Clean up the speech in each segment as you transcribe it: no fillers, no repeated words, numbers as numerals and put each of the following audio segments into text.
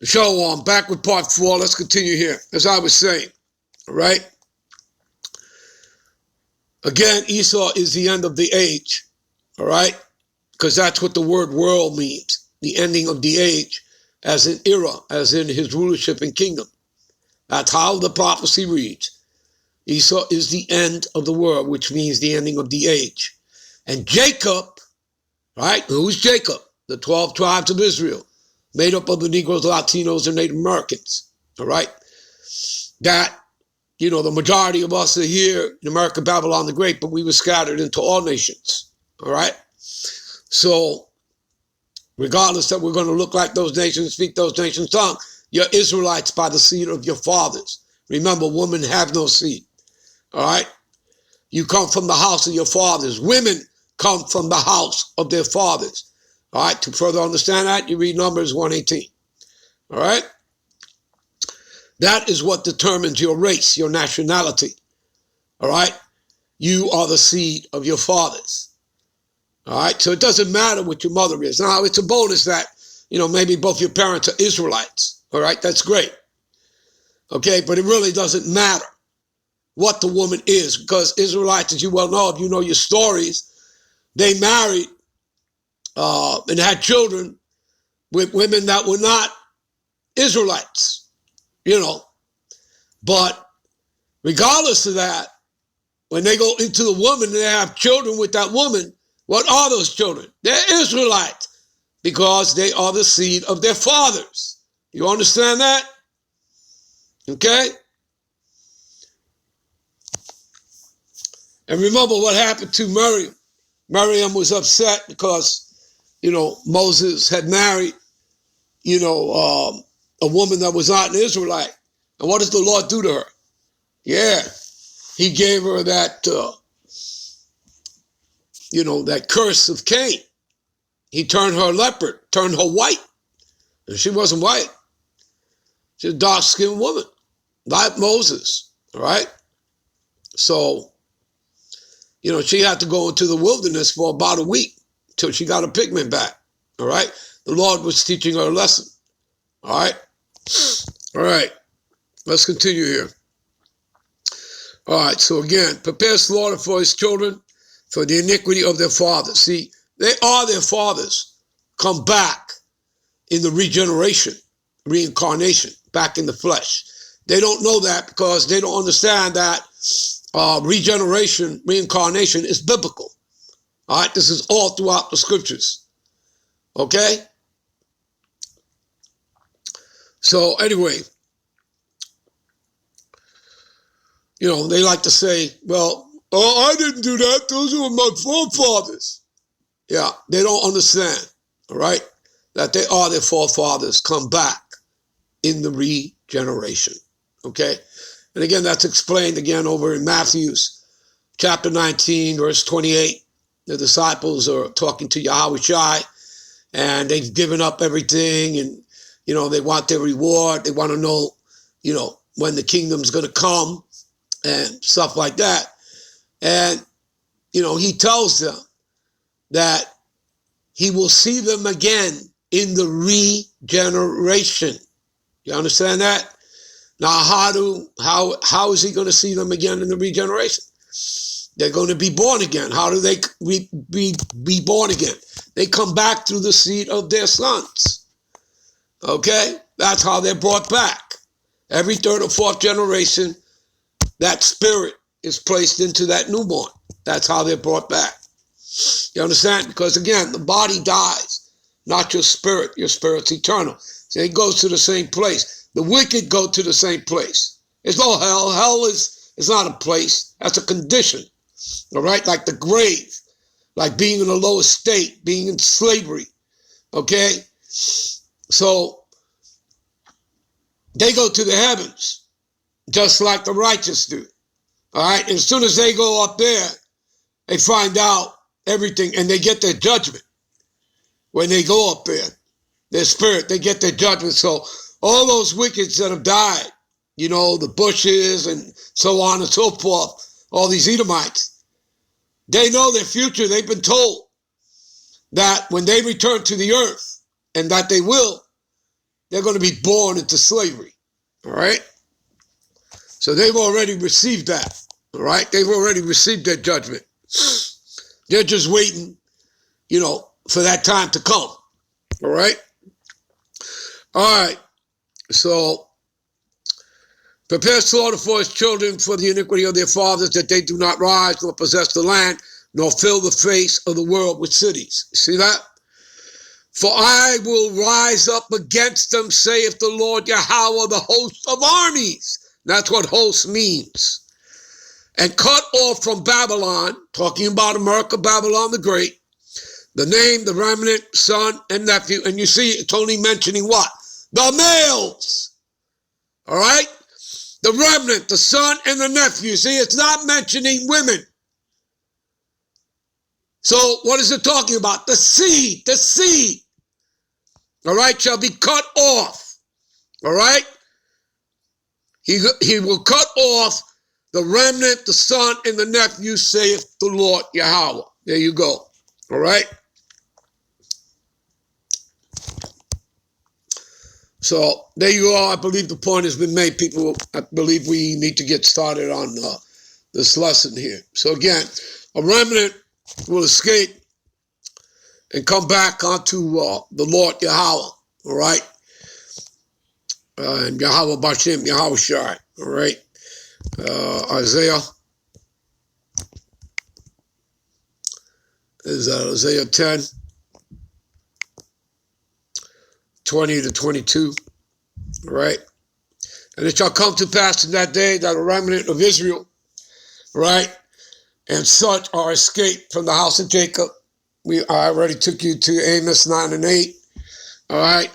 Shalom, back with part 4. Let's continue here. As I was saying, all right? Again, Esau is the end of the age, all right? Because that's what the word world means, the ending of the age, as in era, as in his rulership and kingdom. That's how the prophecy reads. Esau is the end of the world, which means the ending of the age. And Jacob, right? Who's Jacob? The 12 tribes of Israel, made up of the Negroes, Latinos, and Native Americans, all right? That, the majority of us are here in America, Babylon the Great, but we were scattered into all nations, all right? So, regardless that we're going to look like those nations, speak those nations' tongue, you're Israelites by the seed of your fathers. Remember, women have no seed, all right? You come from the house of your fathers. Women come from the house of their fathers. All right, to further understand that, you read Numbers 1:18. All right? That is what determines your race, your nationality. All right? You are the seed of your fathers. All right? So it doesn't matter what your mother is. Now, it's a bonus that, maybe both your parents are Israelites. All right? That's great. Okay? But it really doesn't matter what the woman is, because Israelites, as you well know, if you know your stories, they married and had children with women that were not Israelites, But regardless of that, when they go into the woman and they have children with that woman, what are those children? They're Israelites because they are the seed of their fathers. You understand that? Okay? And remember what happened to Miriam. Miriam was upset because Moses had married, a woman that was not an Israelite. And what does the Lord do to her? Yeah, he gave her that, that curse of Cain. He turned her leopard, turned her white. And she wasn't white. She's a dark-skinned woman, like Moses, all right? So, she had to go into the wilderness for about a week till she got her pigment back, all right? The Lord was teaching her a lesson, all right? All right, let's continue here. All right, so again, prepare slaughter for his children for the iniquity of their fathers. See, they are their fathers come back in the regeneration, reincarnation, back in the flesh. They don't know that because they don't understand that regeneration, reincarnation is biblical. All right, this is all throughout the scriptures. Okay? So anyway, they like to say, well, I didn't do that. Those were my forefathers. Yeah, they don't understand, all right, that they are their forefathers come back in the regeneration. Okay? And again, that's explained again over in Matthew's chapter 19, verse 28. The disciples are talking to Yahweh Shai, and they've given up everything, and, they want their reward. They want to know, when the kingdom's going to come and stuff like that. And, he tells them that he will see them again in the regeneration. You understand that? Now, how is he going to see them again in the regeneration? They're going to be born again. How do they be born again? They come back through the seed of their sons. Okay? That's how they're brought back. Every third or fourth generation, that spirit is placed into that newborn. That's how they're brought back. You understand? Because again, the body dies, not your spirit. Your spirit's eternal. So it goes to the same place. The wicked go to the same place. There's no hell. Hell is not a place. That's a condition. All right? Like the grave. Like being in a lower state. Being in slavery. Okay? So they go to the heavens. Just like the righteous do. All right? And as soon as they go up there, they find out everything and they get their judgment. When they go up there, their spirit, they get their judgment. So all those wickeds that have died, the Bushes and so on and so forth, all these Edomites, they know their future. They've been told that when they return to the earth, and that they will, they're going to be born into slavery. All right? So they've already received that. All right? They've already received their judgment. They're just waiting, for that time to come. All right? All right. So, prepare slaughter for his children for the iniquity of their fathers, that they do not rise nor possess the land, nor fill the face of the world with cities. See that? For I will rise up against them, saith the Lord Yahweh, the host of armies. That's what host means. And cut off from Babylon, talking about America, Babylon the Great, the name, the remnant, son, and nephew. And you see, it's only mentioning what? The males. All right? The remnant, the son, and the nephew. See, it's not mentioning women. So what is it talking about? The seed, all right, shall be cut off. All right? He will cut off the remnant, the son, and the nephew, saith the Lord Yahweh. There you go. All right? So there you are. I believe the point has been made. People, I believe we need to get started on this lesson here. So again, a remnant will escape and come back onto the Lord Yahweh. All right? And Yahweh Bashem, Yahweh Shai. All right? Isaiah. Is Isaiah 10, 20 to 22. All right? And it shall come to pass in that day that a remnant of Israel, right, and such are escaped from the house of Jacob. I already took you to Amos 9 and 8. All right?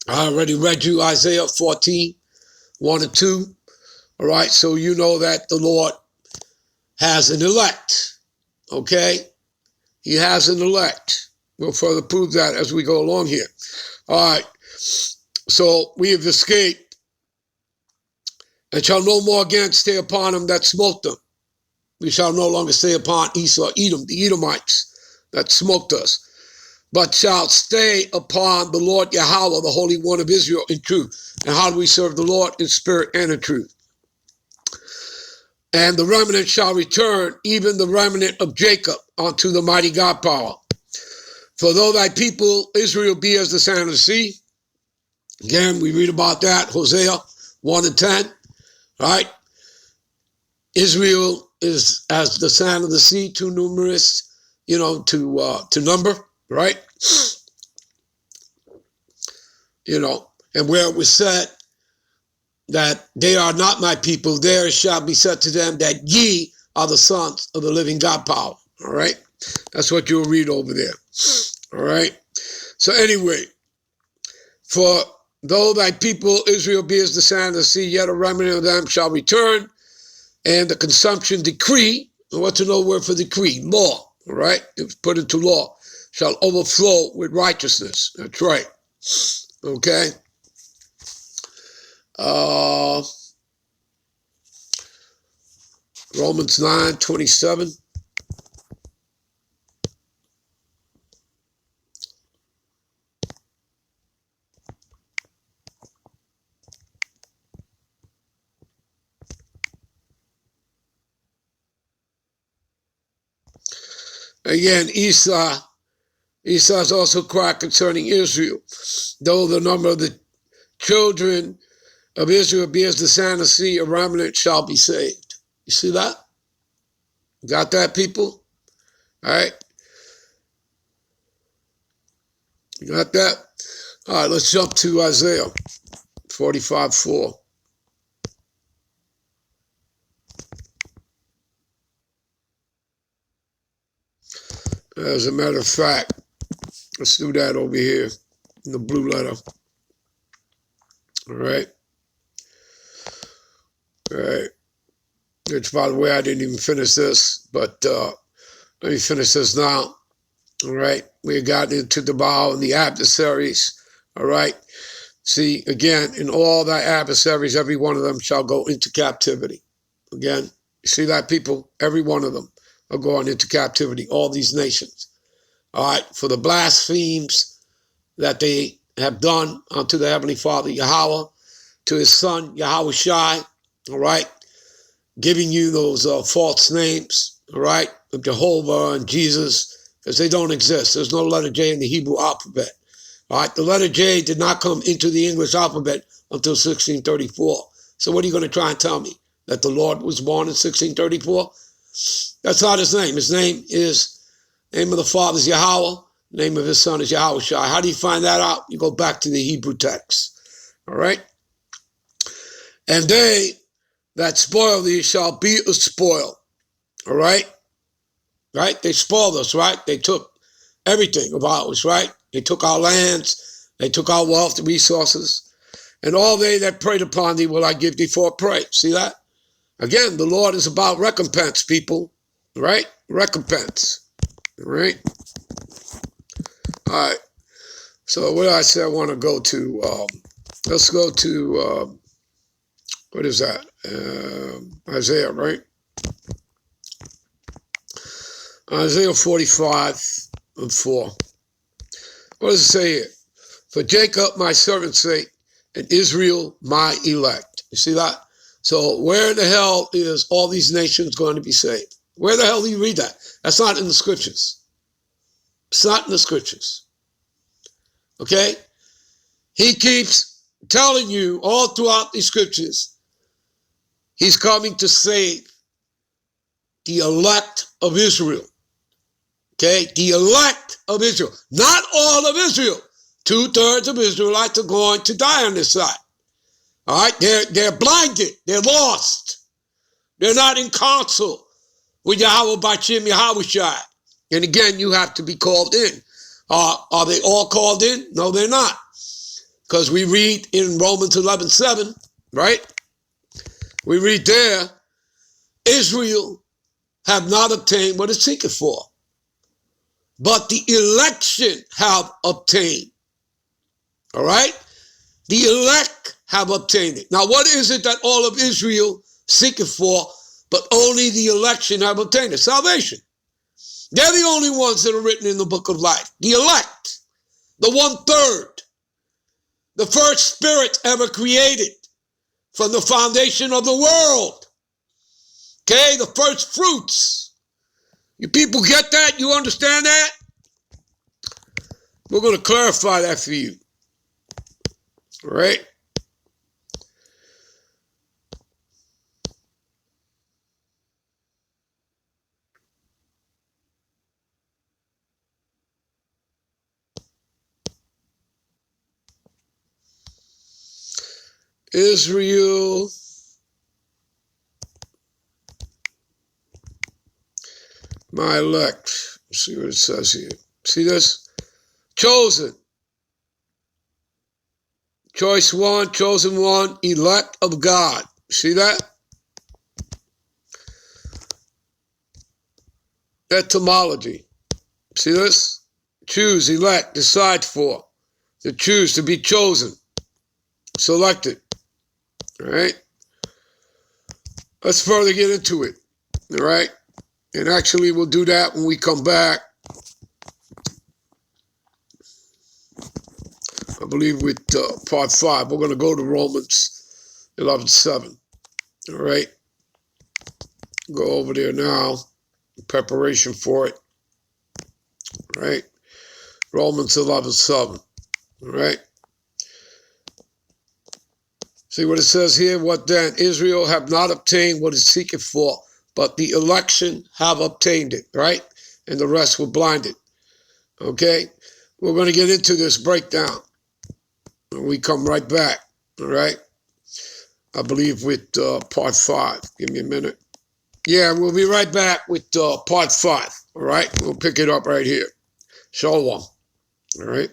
I already read you Isaiah 14, 1 and 2. All right? So you know that the Lord has an elect. Okay? He has an elect. We'll further prove that as we go along here. All right. So we have escaped, and shall no more again stay upon them that smote them. We shall no longer stay upon Esau, Edom, the Edomites that smoked us, but shall stay upon the Lord Yahweh, the Holy One of Israel, in truth. And how do we serve the Lord? In spirit and in truth. And the remnant shall return, even the remnant of Jacob, unto the mighty God power. For though thy people Israel be as the sand of the sea, again, we read about that, Hosea 1 and 10, right? Israel is as the sand of the sea, too numerous, to number, right? And where it was said that they are not my people, there shall be said to them that ye are the sons of the living God power, all right? That's what you'll read over there, all right? So anyway, for though thy people Israel be as the sand of the sea, yet a remnant of them shall return, and the consumption decree, and what's another word for decree? Law, all right? It was put into law, shall overflow with righteousness. That's right, okay? Romans 9:27. Again, Esau is also cried concerning Israel. Though the number of the children of Israel be as the sand of the sea, a remnant shall be saved. You see that? Got that, people? All right? You got that? All right, let's jump to Isaiah 45:4. As a matter of fact, let's do that over here in the blue letter. All right. All right. Which, by the way, I didn't even finish this, but let me finish this now. All right. We got into the Baal and the adversaries. All right. See, again, in all thy adversaries, every one of them shall go into captivity. Again, you see that, people? Every one of them are going into captivity, all these nations. All right. For the blasphemies that they have done unto the Heavenly Father, Yahweh, to his son, Yahweh Shai, all right, giving you those false names, all right, of Jehovah and Jesus, because they don't exist. There's no letter J in the Hebrew alphabet, all right? The letter J did not come into the English alphabet until 1634. So what are you going to try and tell me? That the Lord was born in 1634? That's not his name. His name is, name of the Father is Yahweh. Name of his son is Yahweh Shai. How do you find that out? You go back to the Hebrew text, all right? And they that spoil thee shall be a spoil, all right? Right? They spoiled us, right? They took everything of ours, right? They took our lands, they took our wealth, the resources, and all they that preyed upon thee will I give thee for a prey. See that? Again, the Lord is about recompense, people, right? Recompense, all right? All right. So what I say I want to go to, let's go to, what is that? Isaiah, right? Isaiah 45:4. What does it say here? For Jacob my servant's sake, and Israel my elect. You see that? So where in the hell is all these nations going to be saved? Where the hell do you read that? That's not in the scriptures. It's not in the scriptures. Okay? He keeps telling you all throughout the scriptures, he's coming to save the elect of Israel. Okay? The elect of Israel. Not all of Israel. 2/3 of Israelites are going to die on this side. All right? They're blinded. They're lost. They're not in counsel with Yahweh Bashim Yahweh Shai. And again, you have to be called in. Are they all called in? No, they're not. Because we read in Romans 11:7, right? We read there, Israel have not obtained what it seeketh for, but the election have obtained. All right? The elect have obtained it. Now, what is it that all of Israel seeketh for, but only the election have obtained it? Salvation. They're the only ones that are written in the book of life. The elect, the 1/3, the first spirit ever created from the foundation of the world. Okay, the first fruits. You people get that? You understand that? We're going to clarify that for you. All right? Israel, my elect. Let's see what it says here. See this? Chosen. Choice one, chosen one, elect of God. See that? Etymology. See this? Choose, elect, decide for. To choose, to be chosen. Selected. All right? Let's further get into it. All right? And actually, we'll do that when we come back. I believe with part 5. We're going to go to Romans 11:7. All right? Go over there now. Preparation for it. All right? Romans 11:7. All right? See what it says here? What then? Israel have not obtained what it seeketh for, but the election have obtained it, right? And the rest were blinded. Okay? We're going to get into this breakdown. And we come right back. All right? I believe with part 5. Give me a minute. Yeah, we'll be right back with part 5. All right? We'll pick it up right here. Shalom. All right?